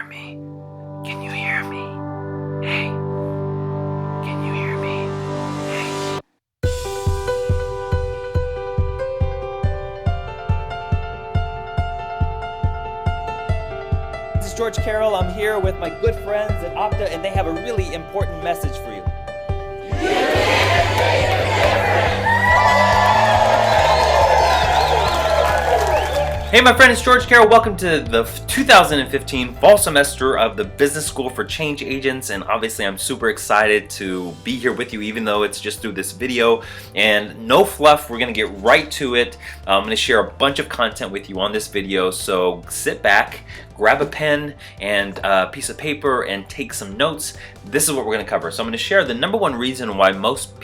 hear me? Can you hear me? Hey, can you hear me? Hey. This is George Carroll. I'm here with my good friends at Opta, and they have a really important message for you. Hey, my friend, it's George Carroll. Welcome to the 2015 fall semester of the Business School for Change Agents, and obviously I'm super excited to be here with you, even though it's just through this video. And no fluff, we're going to get right to it. I'm going to share a bunch of content with you on this video, so sit back, grab a pen and a piece of paper and take some notes. This is what we're going to cover. So I'm going to share the number one reason why most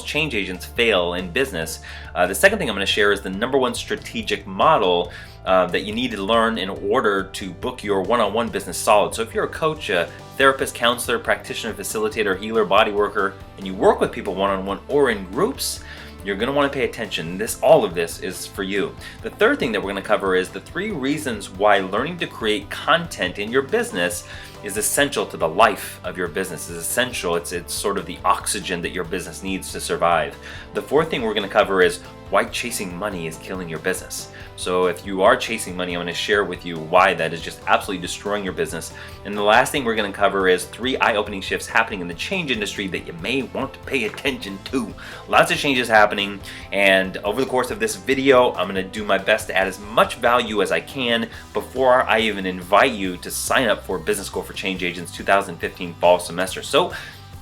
change agents fail in business. The second thing I'm going to share is the number one strategic model that you need to learn in order to book your one-on-one business solid. So if you're a coach, a therapist, counselor, practitioner, facilitator, healer, body worker, and you work with people one-on-one or in groups, you're going to want to pay attention. All of this is for you. The third thing that we're going to cover is the 3 reasons why learning to create content in your business is essential to the life of your business. It's essential. It's sort of the oxygen that your business needs to survive. The fourth thing we're going to cover is why chasing money is killing your business. So if you are chasing money, I'm going to share with you why that is just absolutely destroying your business. And the last thing we're going to cover is 3 eye-opening shifts happening in the change industry that you may want to pay attention to. Lots of changes happening, and over the course of this video, I'm going to do my best to add as much value as I can before I even invite you to sign up for Business School for Change Agents 2015 fall semester. So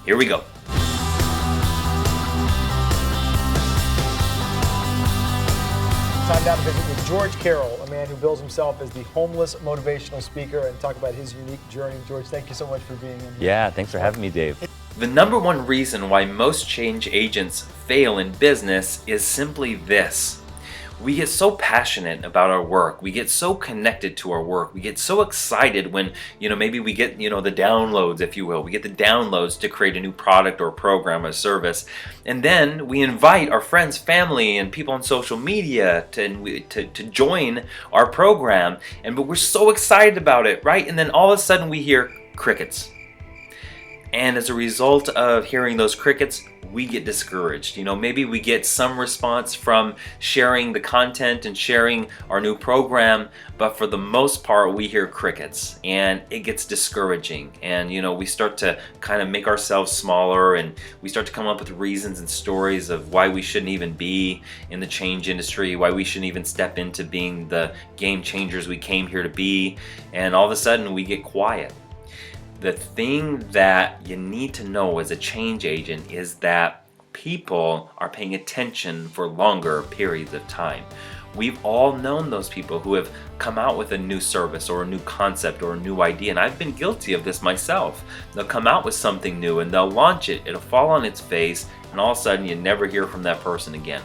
here we go. Time now to visit with George Carroll, a man who bills himself as the homeless motivational speaker, and talk about his unique journey. George, thank you so much for being in here. Yeah, thanks for having me, Dave. The number one reason why most change agents fail in business is simply this. We get so passionate about our work. We get so connected to our work. We get so excited when, maybe we get, the downloads, if you will. We get the downloads to create a new product or program or service. And then we invite our friends, family, and people on social media to join our program. But we're so excited about it, right? And then all of a sudden we hear crickets. And as a result of hearing those crickets, we get discouraged. Maybe we get some response from sharing the content and sharing our new program, but for the most part, we hear crickets and it gets discouraging. And, we start to kind of make ourselves smaller, and we start to come up with reasons and stories of why we shouldn't even be in the change industry, why we shouldn't even step into being the game changers we came here to be. And all of a sudden, we get quiet. The thing that you need to know as a change agent is that people are paying attention for longer periods of time. We've all known those people who have come out with a new service or a new concept or a new idea, and I've been guilty of this myself. They'll come out with something new and they'll launch it, it'll fall on its face, and all of a sudden you never hear from that person again.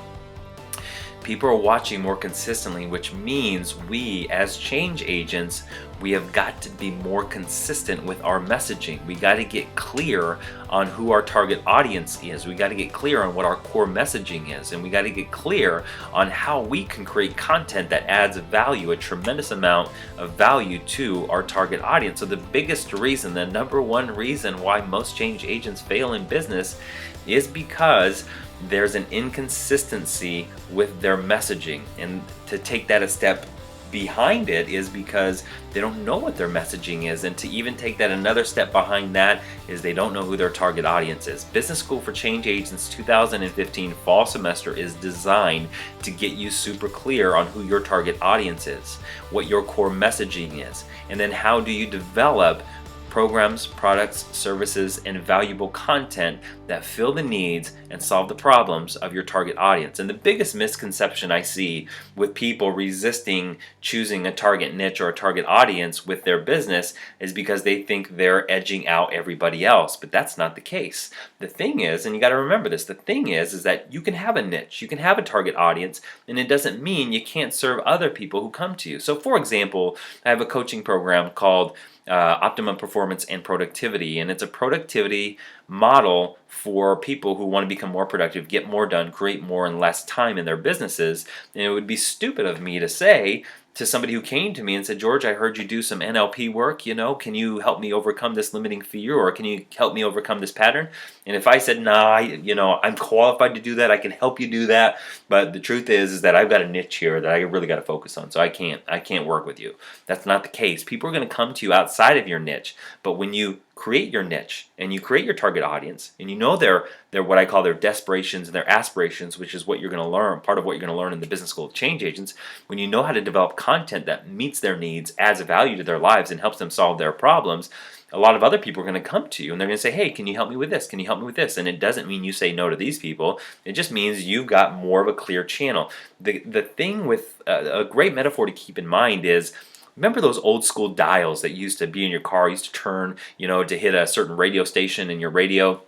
People are watching more consistently, which means we as change agents, we have got to be more consistent with our messaging. We got to get clear on who our target audience is. We got to get clear on what our core messaging is, and we got to get clear on how we can create content that adds value, a tremendous amount of value to our target audience. So the biggest reason, the number one reason why most change agents fail in business is because there's an inconsistency with their messaging. And to take that a step behind it is because they don't know what their messaging is. And to even take that another step behind that is they don't know who their target audience is. Business School for Change Agents 2015 fall semester is designed to get you super clear on who your target audience is, what your core messaging is, and then how do you develop programs, products, services, and valuable content that fill the needs and solve the problems of your target audience. And the biggest misconception I see with people resisting choosing a target niche or a target audience with their business is because they think they're edging out everybody else. But that's not the case. The thing is, and you got to remember this, the thing is that you can have a niche, you can have a target audience, and it doesn't mean you can't serve other people who come to you. So for example, I have a coaching program called Optimum Performance and Productivity, and it's a productivity model for people who want to become more productive, get more done, create more in less time in their businesses. And it would be stupid of me to say to somebody who came to me and said, George, I heard you do some NLP work, can you help me overcome this limiting fear, or can you help me overcome this pattern? And if I said, nah, I'm qualified to do that, I can help you do that, but the truth is that I've got a niche here that I really got to focus on, so I can't work with you. That's not the case. People are going to come to you outside of your niche, but when you create your niche and you create your target audience, and they're what I call their desperations and their aspirations, which is what you're going to learn, part of what you're going to learn in the Business School of Change Agents. When you know how to develop content that meets their needs, adds value to their lives, and helps them solve their problems, a lot of other people are going to come to you and they're going to say, hey, can you help me with this? Can you help me with this? And it doesn't mean you say no to these people. It just means you've got more of a clear channel. The thing with a great metaphor to keep in mind is, remember those old school dials that used to be in your car, used to turn, to hit a certain radio station in your radio?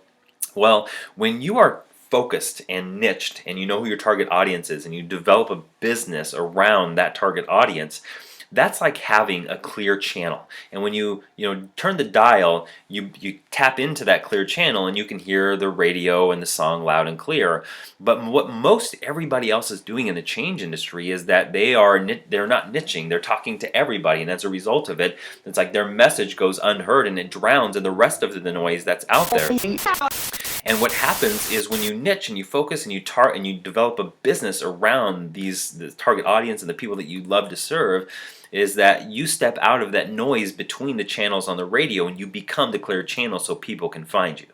Well, when you are focused and niched and you know who your target audience is and you develop a business around that target audience, that's like having a clear channel. And when you turn the dial, you tap into that clear channel and you can hear the radio and the song loud and clear. But what most everybody else is doing in the change industry is that they're not niching, they're talking to everybody, and as a result of it, it's like their message goes unheard and it drowns in the rest of the noise that's out there. And what happens is when you niche and you focus and you develop a business around the target audience and the people that you love to serve, is that you step out of that noise between the channels on the radio and you become the clear channel so people can find you.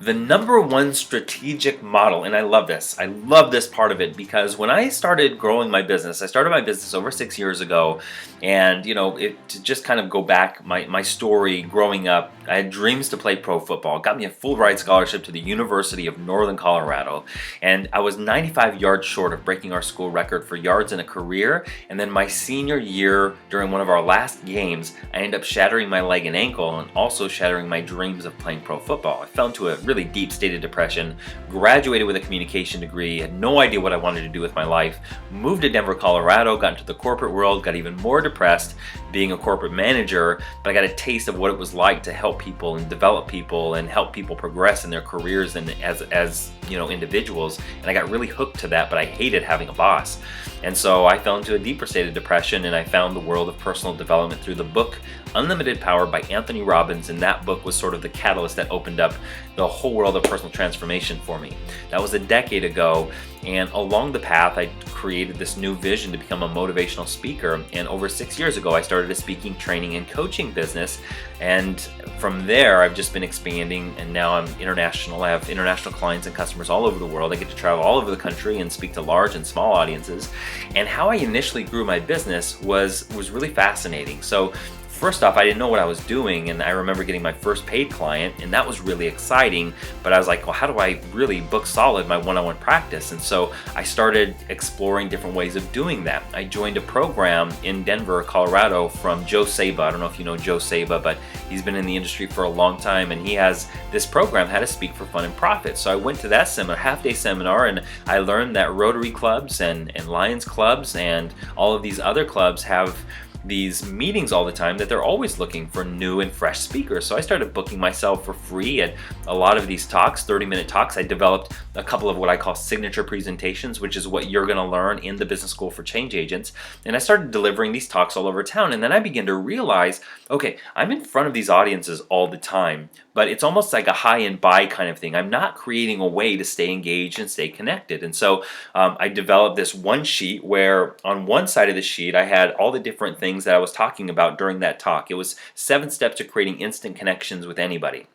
The number one strategic model, and I love this part of it, because when I started growing my business, I started my business over 6 years ago, and to just kind of go back, my story growing up, I had dreams to play pro football. It got me a full ride scholarship to the University of Northern Colorado, and I was 95 yards short of breaking our school record for yards in a career. And then my senior year, during one of our last games, I ended up shattering my leg and ankle and also shattering my dreams of playing pro football. I fell into a really deep state of depression, graduated with a communication degree, had no idea what I wanted to do with my life, moved to Denver, Colorado, got into the corporate world, got even more depressed being a corporate manager, but I got a taste of what it was like to help people and develop people and help people progress in their careers and as individuals, and I got really hooked to that, but I hated having a boss. And so I fell into a deeper state of depression, and I found the world of personal development through the book Unlimited Power by Anthony Robbins, and that book was sort of the catalyst that opened up the whole world of personal transformation for me. That was a decade ago, and along the path I created this new vision to become a motivational speaker, and over 6 years ago I started a speaking, training, and coaching business, and from there I've just been expanding, and now I'm international. I have international clients and customers all over the world. I get to travel all over the country and speak to large and small audiences. And how I initially grew my business was really fascinating. So first off, I didn't know what I was doing, and I remember getting my first paid client, and that was really exciting, but I was like, well, how do I really book solid my one-on-one practice? And so I started exploring different ways of doing that. I joined a program in Denver, Colorado from Joe Saba. I don't know if you know Joe Saba, but he's been in the industry for a long time, and he has this program, How to Speak for Fun and Profit. So I went to that seminar, half-day seminar, and I learned that Rotary clubs and Lions clubs and all of these other clubs have these meetings all the time, that they're always looking for new and fresh speakers. So I started booking myself for free at a lot of these talks, 30-minute talks. I developed a couple of what I call signature presentations, which is what you're going to learn in the Business School for Change Agents. And I started delivering these talks all over town. And then I began to realize, okay, I'm in front of these audiences all the time, but it's almost like a high and buy kind of thing. I'm not creating a way to stay engaged and stay connected. And so I developed this one sheet where on one side of the sheet I had all the different things that I was talking about during that talk. It was 7 steps to creating instant connections with anybody.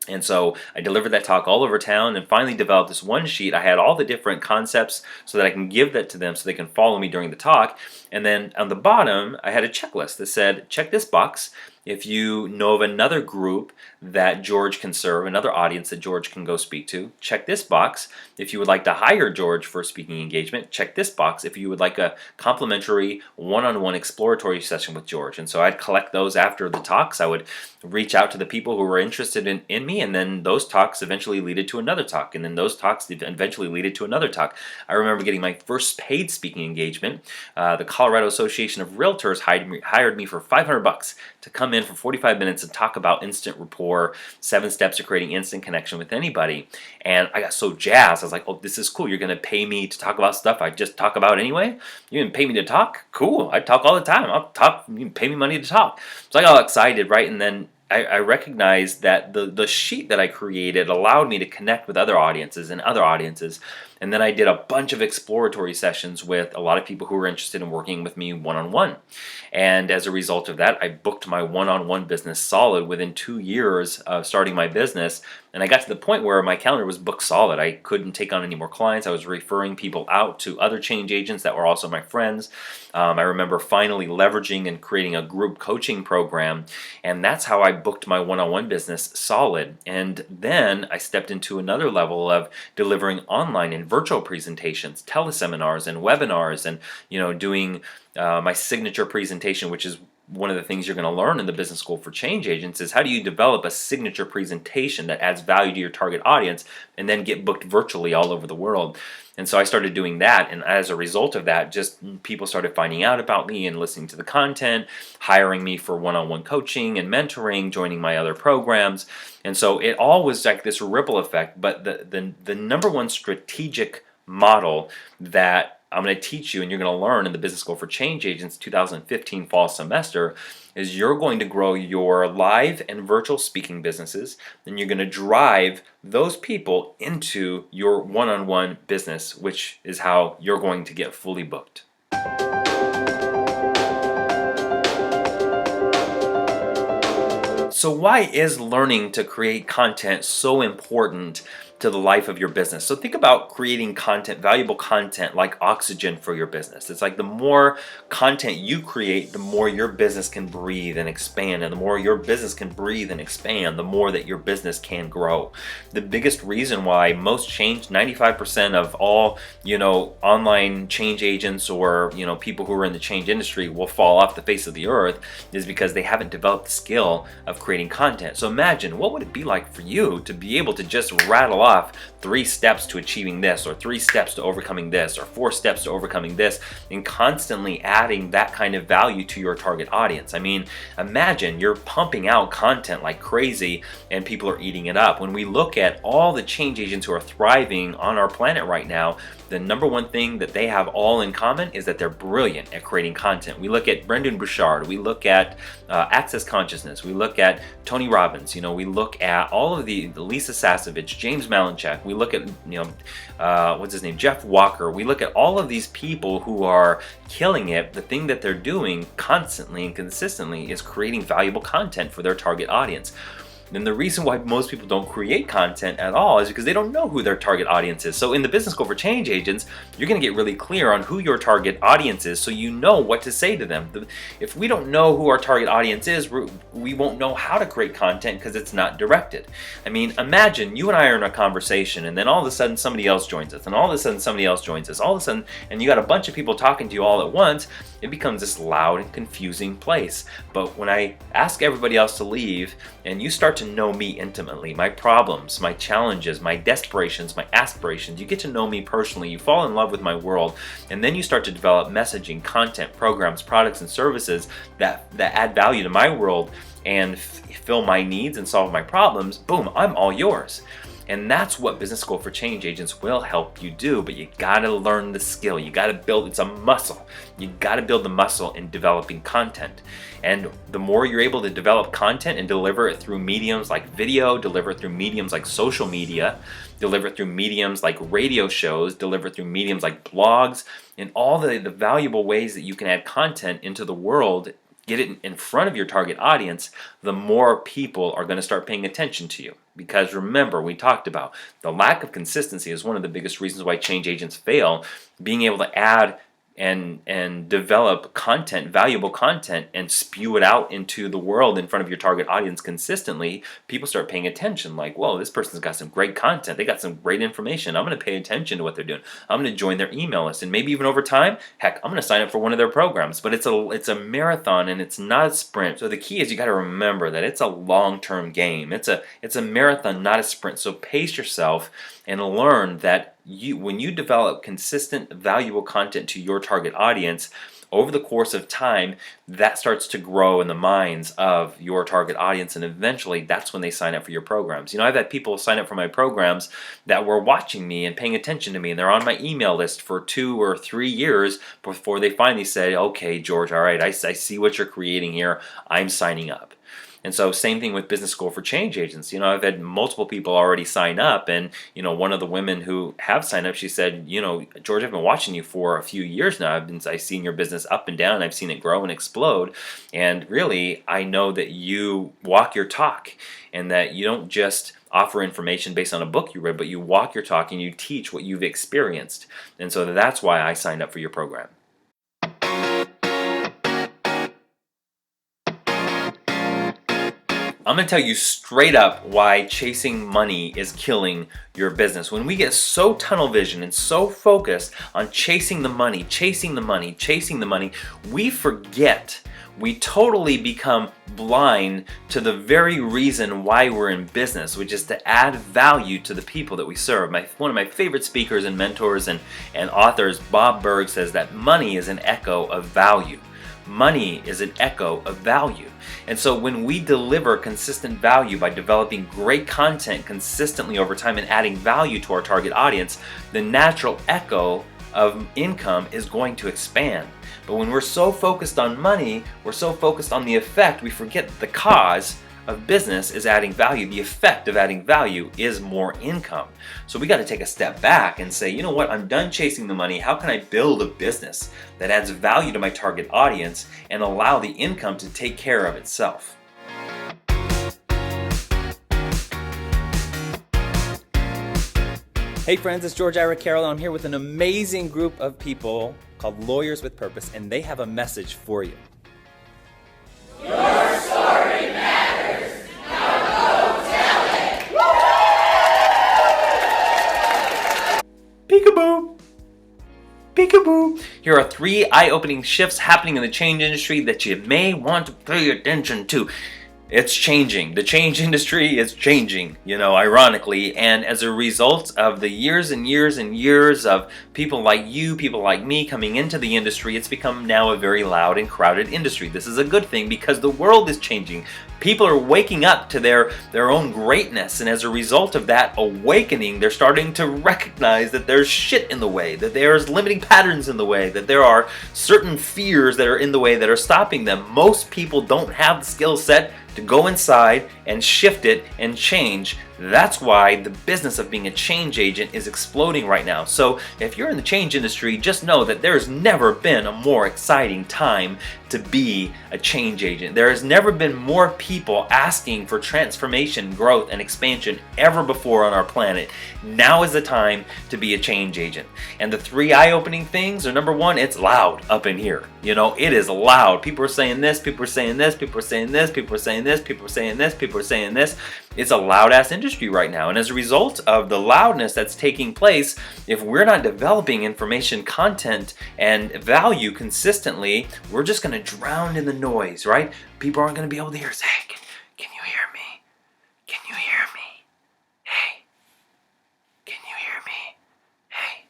And so I delivered that talk all over town and finally developed this one sheet. I had all the different concepts so that I can give that to them so they can follow me during the talk. And then on the bottom, I had a checklist that said, check this box If you know of another group that George can serve, another audience that George can go speak to, check this box. If you would like to hire George for a speaking engagement, check this box. If you would like a complimentary one-on-one exploratory session with George. And so I'd collect those after the talks. I would reach out to the people who were interested in me, and then those talks eventually leaded to another talk, and then those talks eventually leaded to another talk. I remember getting my first paid speaking engagement. The Colorado Association of Realtors hired me for $500 to come in for 45 minutes and talk about instant rapport, 7 steps to creating instant connection with anybody. And I got so jazzed. I was like, oh, this is cool. You're going to pay me to talk about stuff I just talk about anyway? You're going to pay me to talk? Cool. I talk all the time. I'll talk. You can pay me money to talk. So I got all excited, right? And then I recognized that the sheet that I created allowed me to connect with other audiences. And then I did a bunch of exploratory sessions with a lot of people who were interested in working with me one-on-one. And as a result of that, I booked my one-on-one business solid within 2 years of starting my business. And I got to the point where my calendar was booked solid. I couldn't take on any more clients. I was referring people out to other change agents that were also my friends. I remember finally leveraging and creating a group coaching program. And that's how I booked my one-on-one business solid. And then I stepped into another level of delivering online and virtual presentations, teleseminars and webinars, and doing my signature presentation, which is one of the things you're going to learn in the Business School for Change Agents, is how do you develop a signature presentation that adds value to your target audience and then get booked virtually all over the world. And so I started doing that, and as a result of that, just people started finding out about me and listening to the content, hiring me for one-on-one coaching and mentoring, joining my other programs. And so it all was like this ripple effect. But the number one strategic model that I'm going to teach you and you're going to learn in the Business School for Change Agents 2015 fall semester is you're going to grow your live and virtual speaking businesses, and you're going to drive those people into your one-on-one business, which is how you're going to get fully booked. So why is learning to create content so important to the life of your business? So think about creating content, valuable content like oxygen for your business. It's like the more content you create, the more your business can breathe and expand. And the more your business can breathe and expand, the more that your business can grow. The biggest reason why most change, 95% of all, online change agents or, people who are in the change industry will fall off the face of the earth is because they haven't developed the skill of creating content. So imagine, what would it be like for you to be able to just rattle off 3 steps to achieving this, or 3 steps to overcoming this, or 4 steps to overcoming this, and constantly adding that kind of value to your target audience. I mean, imagine you're pumping out content like crazy and people are eating it up. When we look at all the change agents who are thriving on our planet right now, the number one thing that they have all in common is that they're brilliant at creating content. We look at Brendon Burchard, we look at Access Consciousness, we look at Tony Robbins, we look at all of the Lisa Sasevich, James Malinchak, we look at what's his name, Jeff Walker. We look at all of these people who are killing it. The thing that they're doing constantly and consistently is creating valuable content for their target audience. And the reason why most people don't create content at all is because they don't know who their target audience is. So in the Business School for Change Agents, you're going to get really clear on who your target audience is, so you know what to say to them. If we don't know who our target audience is, we won't know how to create content because it's not directed. I mean, imagine you and I are in a conversation, and then all of a sudden somebody else joins us, and all of a sudden somebody else joins us, all of a sudden, and you got a bunch of people talking to you all at once. It becomes this loud and confusing place. But when I ask everybody else to leave, and you start to know me intimately, my problems, my challenges, my desperations, my aspirations, you get to know me personally, you fall in love with my world, and then you start to develop messaging, content, programs, products, and services that add value to my world and fill my needs and solve my problems. Boom, I'm all yours. And that's what Business School for Change Agents will help you do. But you gotta learn the skill. You gotta build, it's a muscle. You gotta build the muscle in developing content. And the more you're able to develop content and deliver it through mediums like video, deliver it through mediums like social media, deliver it through mediums like radio shows, deliver it through mediums like blogs, and all the valuable ways that you can add content into the world, get it in front of your target audience, the more people are going to start paying attention to you. Because remember, we talked about the lack of consistency is one of the biggest reasons why change agents fail. Being able to add and develop content, valuable content, and spew it out into the world in front of your target audience consistently, people start paying attention. Like, whoa, this person's got some great content. They got some great information. I'm going to pay attention to what they're doing. I'm going to join their email list, and maybe even over time, heck, I'm going to sign up for one of their programs. But it's a marathon, and it's not a sprint. So the key is you got to remember that it's a long-term game. It's a marathon, not a sprint. So pace yourself and learn that when you develop consistent, valuable content to your target audience, over the course of time, that starts to grow in the minds of your target audience, and eventually that's when they sign up for your programs. I've had people sign up for my programs that were watching me and paying attention to me, and they're on my email list for 2 or 3 years before they finally say, okay, George, all right, I see what you're creating here. I'm signing up. And so same thing with Business School for Change Agents. I've had multiple people already sign up, and one of the women who have signed up, she said, George, I've been watching you for a few years now. I've seen your business up and down. I've seen it grow and explode. And really, I know that you walk your talk, and that you don't just offer information based on a book you read, but you walk your talk and you teach what you've experienced. And so that's why I signed up for your program. I'm going to tell you straight up why chasing money is killing your business. When we get so tunnel vision and so focused on chasing the money, we forget. We totally become blind to the very reason why we're in business, which is to add value to the people that we serve. One of my favorite speakers and mentors and authors, Bob Burg, says that money is an echo of value. Money is an echo of value. And so when we deliver consistent value by developing great content consistently over time and adding value to our target audience, the natural echo of income is going to expand. But when we're so focused on money, we're so focused on the effect, we forget that the cause of business is adding value. The effect of adding value is more income. So we got to take a step back and say, you know what, I'm done chasing the money. How can I build a business that adds value to my target audience and allow the income to take care of itself? Hey friends, it's George Ira Carroll, and I'm here with an amazing group of people called Lawyers with Purpose, and they have a message for you. Your story matters. Now go tell it. Peekaboo! Peekaboo! Here are 3 eye-opening shifts happening in the change industry that you may want to pay attention to. It's changing. The change industry is changing, ironically, and as a result of the years and years and years of people like you, people like me coming into the industry, it's become now a very loud and crowded industry. This is a good thing because the world is changing. People are waking up to their own greatness, and as a result of that awakening, they're starting to recognize that there's shit in the way, that there's limiting patterns in the way, that there are certain fears that are in the way that are stopping them. Most people don't have the skill set to go inside and shift it and change. That's why the business of being a change agent is exploding right now. So if you're in the change industry, just know that there's never been a more exciting time to be a change agent. There has never been more people asking for transformation, growth, and expansion ever before on our planet. Now is the time to be a change agent. And the 3 eye-opening things are, number 1, it's loud up in here. It is loud. People are saying this, people are saying this, people are saying this, people are saying this, people are saying this, people are saying this. It's a loud-ass industry right now. And as a result of the loudness that's taking place, if we're not developing information, content, and value consistently, we're just going to drown in the noise, right? People aren't going to be able to hear us. Hey, can you hear me? Can you hear me? Hey, can you hear me? Hey.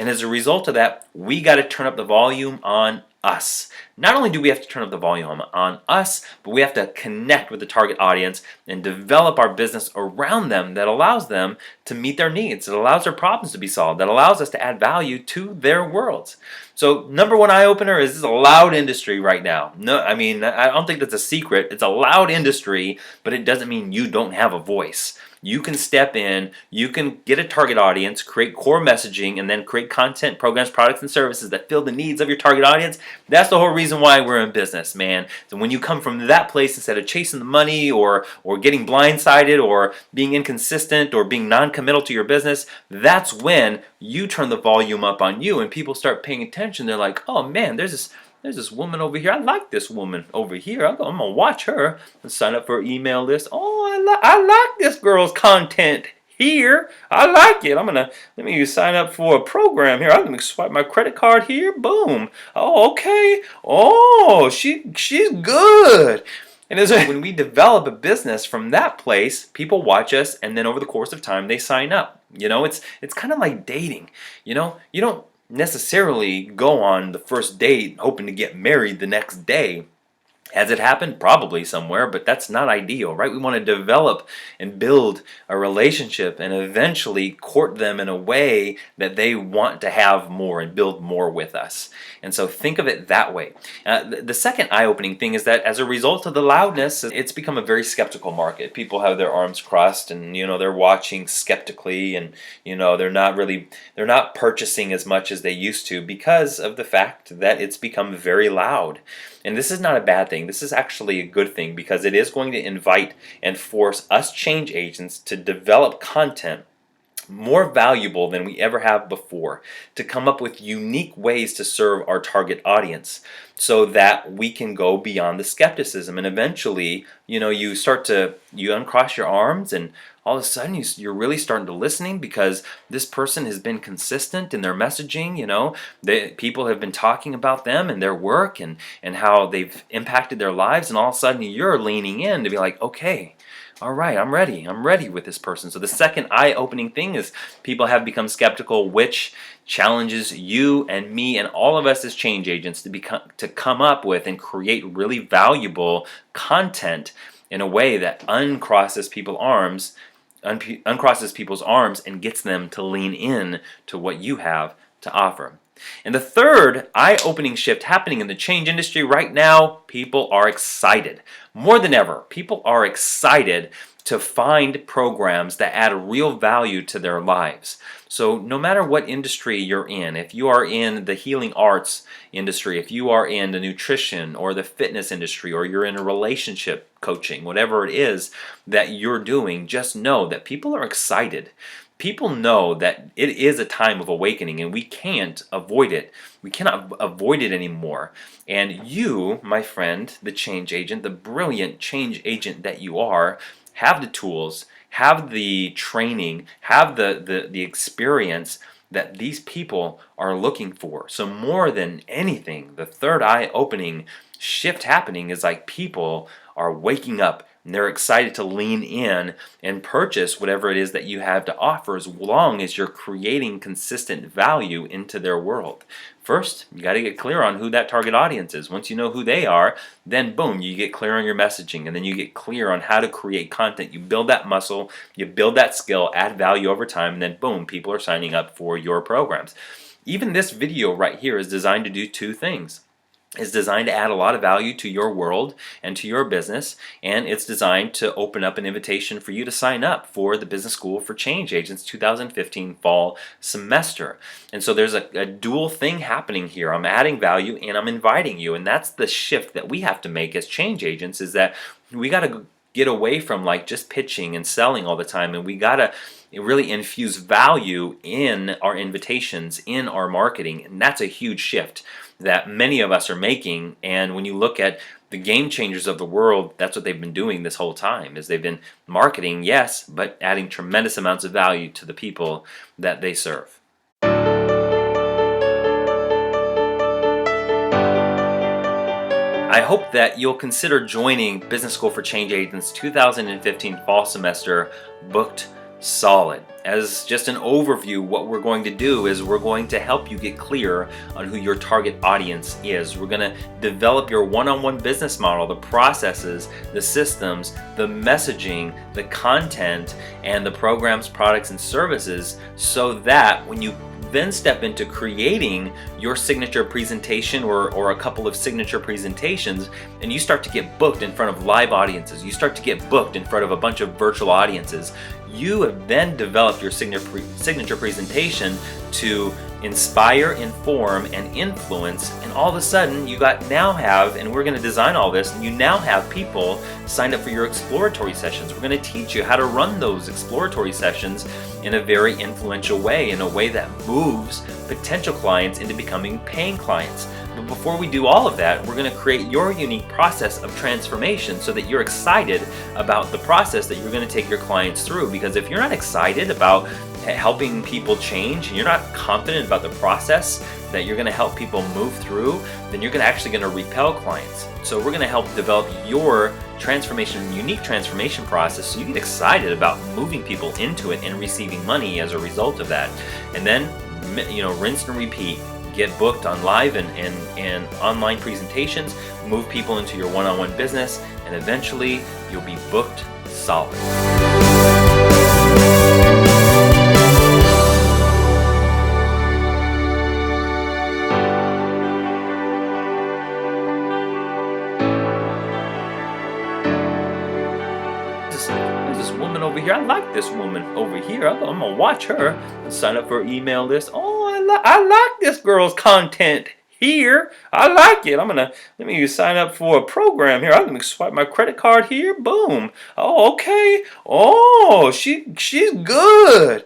And as a result of that, we got to turn up the volume on us. Not only do we have to turn up the volume on us, but we have to connect with the target audience and develop our business around them that allows them to meet their needs, that allows their problems to be solved, that allows us to add value to their worlds. So number 1 eye-opener is this is a loud industry right now. No, I don't think that's a secret. It's a loud industry, but it doesn't mean you don't have a voice. You can step in, you can get a target audience, create core messaging, and then create content, programs, products, and services that fill the needs of your target audience. That's the whole reason why we're in business, man. So when you come from that place, instead of chasing the money or getting blindsided or being inconsistent or being non-committed, non-committal to your business, that's when you turn the volume up on you and people start paying attention. They're like, oh man, there's this woman over here. I like this woman over here. I'm gonna watch her and sign up for an email list. Oh, I like this girl's content here. I like it. Let me sign up for a program here. I'm gonna swipe my credit card here. Boom. Oh, okay. Oh, she's good. And when we develop a business from that place, people watch us, and then over the course of time, they sign up. It's kind of like dating. You don't necessarily go on the first date hoping to get married the next day. Has it happened? Probably somewhere, but that's not ideal, right? We want to develop and build a relationship and eventually court them in a way that they want to have more and build more with us. And so think of it that way. The second eye-opening thing is that as a result of the loudness, it's become a very skeptical market. People have their arms crossed and, they're watching skeptically, and, they're not purchasing as much as they used to because of the fact that it's become very loud. And this is not a bad thing. This is actually a good thing because it is going to invite and force us change agents to develop content more valuable than we ever have before, to come up with unique ways to serve our target audience so that we can go beyond the skepticism. And eventually, you uncross your arms, and all of a sudden you're really starting to listening because this person has been consistent in their messaging. People have been talking about them and their work and how they've impacted their lives, and all of a sudden you're leaning in to be like, okay, all right, I'm ready with this person. So the second eye-opening thing is people have become skeptical, which challenges you and me and all of us as change agents to come up with and create really valuable content in a way that uncrosses people's arms and gets them to lean in to what you have to offer. And the third eye-opening shift happening in the change industry right now, people are excited. More than ever, people are excited to find programs that add real value to their lives. So no matter what industry you're in, if you are in the healing arts industry, if you are in the nutrition or the fitness industry, or you're in a relationship coaching, whatever it is that you're doing, just know that people are excited. People know that it is a time of awakening and we can't avoid it. We cannot avoid it anymore. And you, my friend, the change agent, the brilliant change agent that you are, have the tools, have the training, have the experience that these people are looking for. So more than anything, the third eye-opening shift happening is like people are waking up and they're excited to lean in and purchase whatever it is that you have to offer, as long as you're creating consistent value into their world. First, you got to get clear on who that target audience is. Once you know who they are, then boom, you get clear on your messaging, and then you get clear on how to create content. You build that muscle, you build that skill, add value over time, and then boom, people are signing up for your programs. Even this video right here is designed to do two things. It's designed to add a lot of value to your world and to your business, and it's designed to open up an invitation for you to sign up for the Business School for Change Agents 2015 fall semester. And so there's a dual thing happening here. I'm adding value and I'm inviting you, and that's the shift that we have to make as change agents, is that we got to get away from like just pitching and selling all the time, and we got to really infuse value in our invitations, in our marketing, and that's a huge shift that many of us are making. And when you look at the game changers of the world, that's what they've been doing this whole time, is they've been marketing, yes, but adding tremendous amounts of value to the people that they serve. I hope that you'll consider joining Business School for Change Agents 2015 fall semester booked solid. As just an overview, what we're going to do is we're going to help you get clear on who your target audience is. We're going to develop your one-on-one business model, the processes, the systems, the messaging, the content, and the programs, products, and services, so that when you then step into creating your signature presentation or a couple of signature presentations, and you start to get booked in front of live audiences, you start to get booked in front of a bunch of virtual audiences, You have then developed your signature presentation to inspire, inform, and influence, and all of a sudden now have, and we're going to design all this, and you now have people signed up for your exploratory sessions. We're going to teach you how to run those exploratory sessions in a very influential way, in a way that moves potential clients into becoming paying clients. But before we do all of that, we're going to create your unique process of transformation so that you're excited about the process that you're going to take your clients through. Because if you're not excited about helping people change and you're not confident about the process that you're going to help people move through, then you're actually going to repel clients. So we're going to help develop your unique transformation process so you get excited about moving people into it and receiving money as a result of that. And then, rinse and repeat. Get booked on live and online presentations, move people into your one-on-one business, and eventually you'll be booked solid. There's this woman over here. I like this woman over here. I'm gonna watch her and sign up for an email list. Oh, I like this girl's content here. I like it. Let me sign up for a program here. I'm gonna swipe my credit card here. Boom. Oh, okay. Oh, she's good.